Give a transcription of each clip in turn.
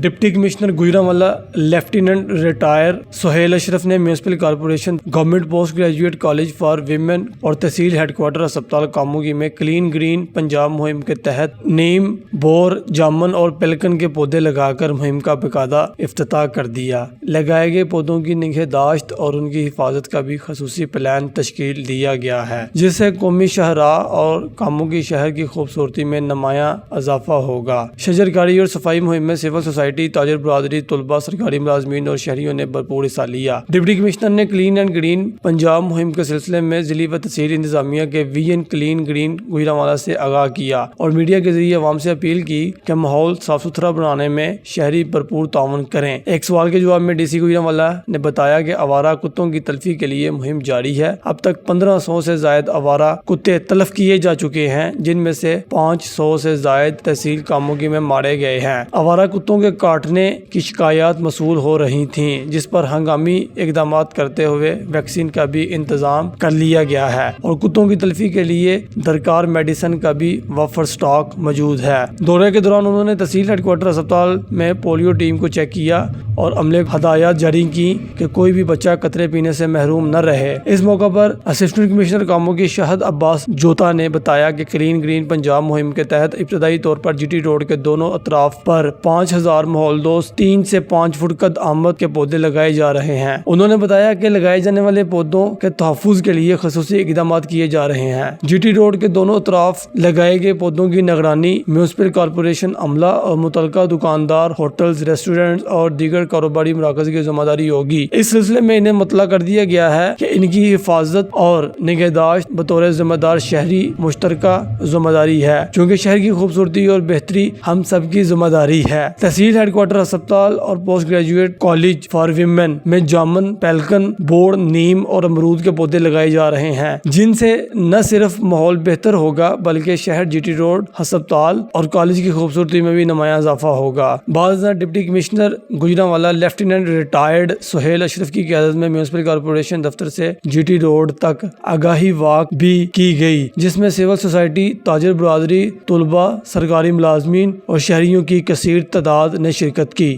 Deputy commissioner Gujranwala lieutenant retired Suhail Ashraf ने municipal corporation government post graduate college for women और tehsil headquarter अस्पताल कामोगी में clean green Punjab मुहिम के तहत नीम, बोर, जामुन और पेलकन के पौधे लगाकर मुहिम का बाकायदा इफ्तिताह कर दिया। लगाए गए पौधों की निगहदाश्त और उनकी हिफाजत का भी खसूसी प्लान तश्कील दिया गया है, जिससे कौमी शाहराह और कामोगी शहर की खूबसूरती में नुमायां इजाफा होगा। शजरकारी और सफाई मुहिम में सिविल सोसाइटी, ताजिर बरादरी, तलबा, सरकारी मुलाजमीन और शहरियों ने भरपूर हिस्सा लिया। डिप्टी कमिश्नर ने क्लीन एंड ग्रीन पंजाब मुहिम के सिलसिले में जिली व तहसील इंतजामिया के वीएन क्लीन ग्रीन गुजरांवाला से आगाह किया और मीडिया के जरिए अवाम से अपील की कि माहौल साफ सुथरा बनाने में शहरी भरपूर ताउन करें। एक सवाल के जवाब में डीसी गुजरांवाला ने बताया कि आवारा कुत्तों की तलफी के लिए मुहिम जारी है। अब तक 1500 से जायद आवारा कुत्ते तलफ किए जा चुके हैं, जिनमें से 500 से जायद तहसील कामोगी में मारे गए हैं। आवारा कुत्तों के काटने की शिकायत मसूल हो रही थीं, जिस पर हंगामी इकदाम करते हुए वैक्सीन का भी इंतजाम कर लिया गया है और कुत्तों की तलफी के लिए दरकार मेडिसिन का भी वफर स्टॉक मौजूद है। दौरे के दौरान उन्होंने तहसील हेडक्वार्टर अस्पताल में पोलियो टीम को चेक किया और अमले को हदायत जारी की कि कोई भी बच्चा कतरे पीने से महरूम न रहे। इस मौका पर असिस्टेंट कमिश्नर कामोगी शहद अब्बास जोता ने बताया कि क्लीन ग्रीन पंजाब मुहिम के तहत इब्तदाई तौर पर जीटी रोड के दोनों अतराफ पर 5000 माहौलदोस्त 3 से 5 फुट कद आमद के पौधे लगाए जा रहे हैं। उन्होंने बताया कि लगाए जाने वाले पौधों के तहफ़्फ़ुज़ के लिए खसूसी इक़दाम किए जा रहे हैं। जीटी रोड के दोनों अतराफ लगाए गए पौधों की निगरानी म्यूनसिपल कॉरपोरेशन अमला और मुतलका दुकानदार, होटल्स, रेस्टोरेंट्स और दीगर कारोबारी मराकज़ की जिम्मेदारी होगी। इस सिलसिले में इन्हें मतला कर दिया गया है कि इनकी हिफाजत और निगहदाश्त बतौर जिम्मेदार शहरी मुश्तरका जिम्मेदारी है, क्योंकि शहर की खूबसूरती और बेहतरी हम सब की जिम्मेदारी है। तहसील हेडक्वार्टर अस्पताल और post graduate college for women में जामुन, पेलकन, बोर, नीम और अमरूद के पौधे लगाए जा रहे हैं, जिनसे न सिर्फ माहौल बेहतर होगा बल्कि शहर, जीटी रोड, अस्पताल और कॉलेज की खूबसूरती में भी नुमायां इजाफा होगा। बाद deputy commissioner Gujranwala lieutenant retired Suhail Ashraf की क़यादत में म्यूनसिपल कॉरपोरेशन दफ्तर से जीटी रोड तक आगाही वॉक भी की गई, जिसमें सिविल सोसाइटी, ताजिर बरादरी, तलबा, सरकारी मुलाजमीन और शहरियों की कसीर तादाद ने शिरकत की।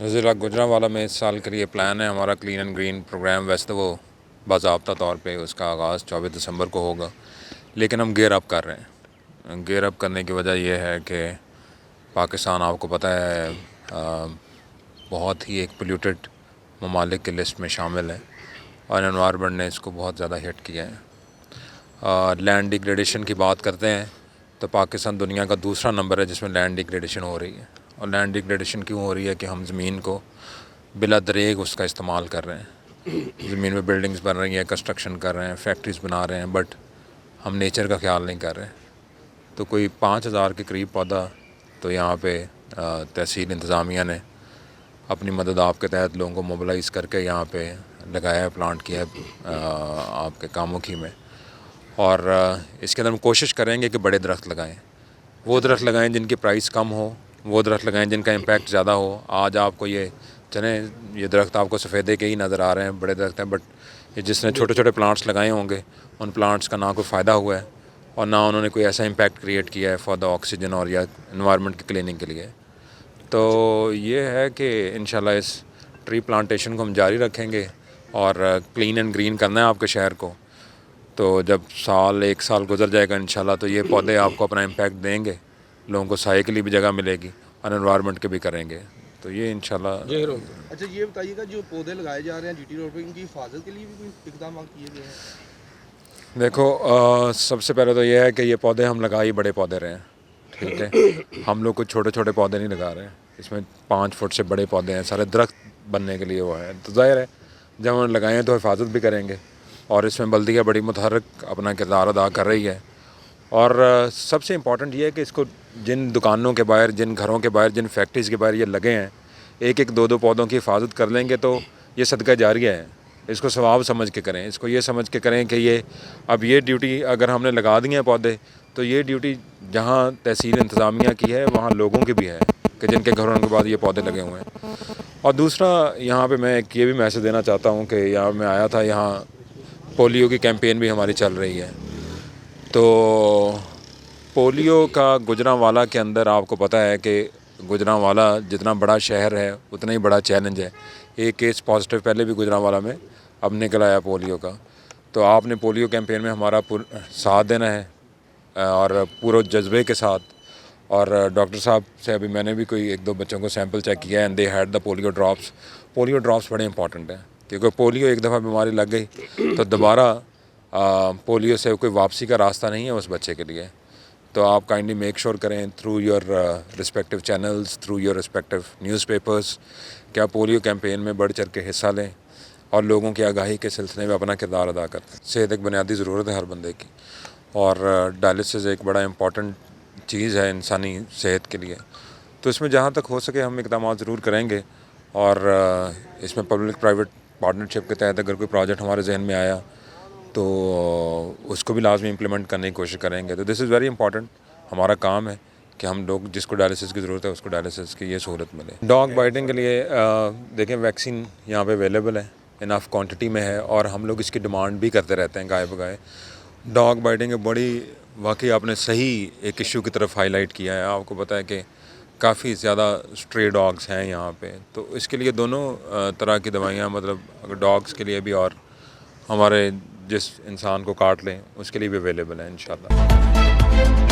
ज़िला गुजरांवाला में इस साल के लिए प्लान है हमारा क्लीन एंड ग्रीन प्रोग्राम। वैसे तो वो बाज़ाब्ता तौर पे उसका आगाज़ 24 दिसंबर को होगा, लेकिन हम गेयर अप कर रहे हैं। गेयर अप करने की वजह यह है कि पाकिस्तान, आपको पता है, बहुत ही एक पोल्यूटेड ममालिक की लिस्ट में शामिल है और एनवायरनमेंट ने इसको बहुत ज़्यादा हिट किया है। लैंड डिग्रेडेशन की बात करते हैं तो पाकिस्तान दुनिया का दूसरा नंबर है जिसमें लैंड डिग्रेडेशन हो रही है। और लैंड डिग्रेडेशन क्यों हो रही है कि हम ज़मीन को बिला दरेग उसका इस्तेमाल कर रहे हैं। ज़मीन में बिल्डिंग्स बन रही हैं, कंस्ट्रक्शन कर रहे हैं, फैक्ट्रीज़ बना रहे हैं, बट हम नेचर का ख्याल नहीं कर रहे। तो कोई 5000 के करीब पौधा तो यहाँ पे तहसील इंतज़ामिया ने अपनी मदद आपके तहत लोगों को मोबिलाइज़ करके यहाँ पे लगाया है, प्लांट किया है आपके कामोगी में। और इसके अंदर हम कोशिश करेंगे कि बड़े दरख्त लगाएं, वो दरख्त लगाएं जिनकी प्राइस कम हो, वो दरख्त लगाएं जिनका इम्पैक्ट ज़्यादा हो। आज आपको ये ये दरख्त आपको सफ़ेदे के ही नज़र आ रहे हैं, बड़े दरख्त हैं, बट ये जिसने छोटे छोटे प्लांट्स लगाए होंगे उन प्लांट्स का ना कोई फ़ायदा हुआ है और ना उन्होंने कोई ऐसा इम्पैक्ट क्रिएट किया है फॉर द ऑक्सीजन और या एनवायरनमेंट की क्लीनिंग के लिए। तो ये है कि इंशाल्लाह इस ट्री प्लांटेशन को हम जारी रखेंगे और क्लीन एंड ग्रीन करना है आपके शहर को। तो जब एक साल गुजर जाएगा इंशाल्लाह, तो ये पौधे आपको अपना इम्पैक्ट देंगे, लोगों को साए के लिए भी जगह मिलेगी और एनवायरनमेंट के भी करेंगे। तो ये इंशाल्लाह। अच्छा, ये बताइएगा, जो पौधे लगाए जा रहे हैं जीटी रोड पर, इनकी हिफाजत के लिए भी कोई इक़दाम किए गए हैं? देखो, सबसे पहले तो ये है कि ये पौधे हम लगा ही बड़े पौधे रहे हैं, ठीक है। हम लोग कुछ छोटे छोटे पौधे नहीं लगा रहे हैं, इसमें 5 फुट से बड़े पौधे हैं, सारे दरख्त बनने के लिए वो है। तो ज़ाहिर है जब हम लगाए हैं तो हिफाजत भी करेंगे और इसमें बल्दिया बड़ी मुतहर्रिक अपना किरदार अदा कर रही है। और सबसे इम्पॉर्टेंट ये है कि इसको जिन दुकानों के बाहर, जिन घरों के बाहर, जिन फैक्ट्रीज़ के बाहर ये लगे हैं, एक एक दो दो पौधों की हिफाजत कर लेंगे तो ये सदका जारिया है। इसको सवाब समझ के करें, इसको ये समझ के करें कि ये अब ये ड्यूटी अगर हमने लगा दी है पौधे, तो ये ड्यूटी जहाँ तहसील इंतज़ामिया की है वहाँ लोगों की भी है कि जिनके घरों के बाद ये पौधे लगे हुए हैं। और दूसरा, यहाँ पे मैं एक ये भी मैसेज देना चाहता हूँ कि यहाँ मैं आया था, यहाँ पोलियो की कैंपेन भी हमारी चल रही है। तो पोलियो का गुजरांवाला के अंदर आपको पता है कि गुजरांवाला जितना बड़ा शहर है उतना ही बड़ा चैलेंज है। एक केस पॉजिटिव पहले भी गुजरांवाला में अब निकल आया पोलियो का। तो आपने पोलियो कैंपेन में हमारा साथ देना है और पूरे जज्बे के साथ। और डॉक्टर साहब से अभी मैंने भी कोई 1-2 बच्चों को सैंपल चेक किया and they had the polio drops. Polio drops बड़े इंपॉर्टेंट हैं क्योंकि पोलियो एक दफ़ा बीमारी लग गई तो दोबारा पोलियो से कोई वापसी का रास्ता नहीं है उस बच्चे के लिए। तो आप काइंडली मेक श्योर करें through your respective channels, through your respective newspapers कि आप पोलियो कैंपेन में बढ़ चढ़ के हिस्सा लें और लोगों की आगाही के सिलसिले में अपना किरदार अदा करें। सेहत एक बुनियादी ज़रूरत है हर बंदे की और डायलिसिस एक बड़ा इम्पॉर्टेंट चीज़ है इंसानी सेहत के लिए। तो इसमें जहाँ तक हो सके हम इक़दाम ज़रूर करेंगे और इसमें पब्लिक प्राइवेट पार्टनरशिप के तहत अगर कोई प्रोजेक्ट हमारे जहन में आया तो उसको भी लाजमी इम्प्लीमेंट करने की कोशिश करेंगे। तो दिस इज़ वेरी इंपॉर्टेंट। हमारा काम है कि हम लोग जिसको डायलिसिस की ज़रूरत है उसको डायलिसिस की ये सहूलत मिले। डॉग बाइटिंग के लिए देखें वैक्सीन यहाँ पे अवेलेबल है, इनफ क्वांटिटी में है और हम लोग इसकी डिमांड भी करते रहते हैं गाय बगाए। डॉग बाइटिंग बड़ी वाकई आपने सही एक इशू की तरफ हाईलाइट किया है। आपको पता है कि काफ़ी ज़्यादा स्ट्रे डॉग्स हैं यहाँ पे, तो इसके लिए दोनों तरह की दवाइयाँ मतलब अगर डॉग्स के लिए भी और हमारे जिस इंसान को काट लें उसके लिए भी अवेलेबल है इंशाल्लाह।